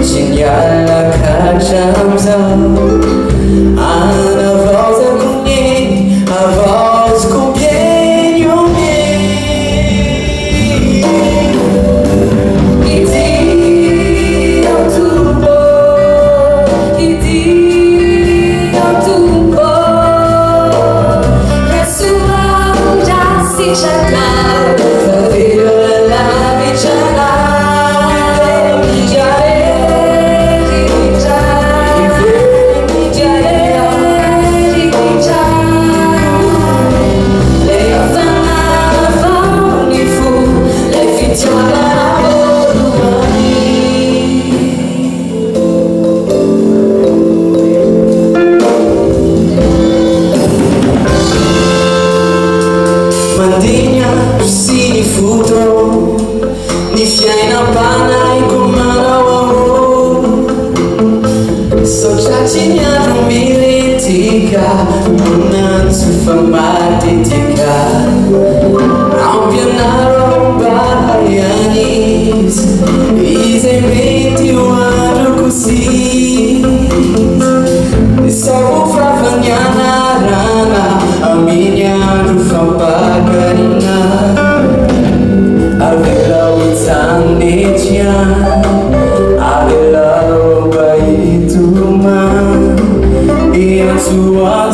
Signala cacciamza Ana voz conhece, a voz compreende o E dia tubo, e dia tubo Ressuam já se chacau Favira la vicana Mandigna si ni futuro ni fiai na pana e comanda o amor So chatinha no militica non si fa matetica Ao pianaro baianis Esemmente o ano così E só pra fanhar na rana A minha do pagarina Avela o sanditia Avela o baituma E a sua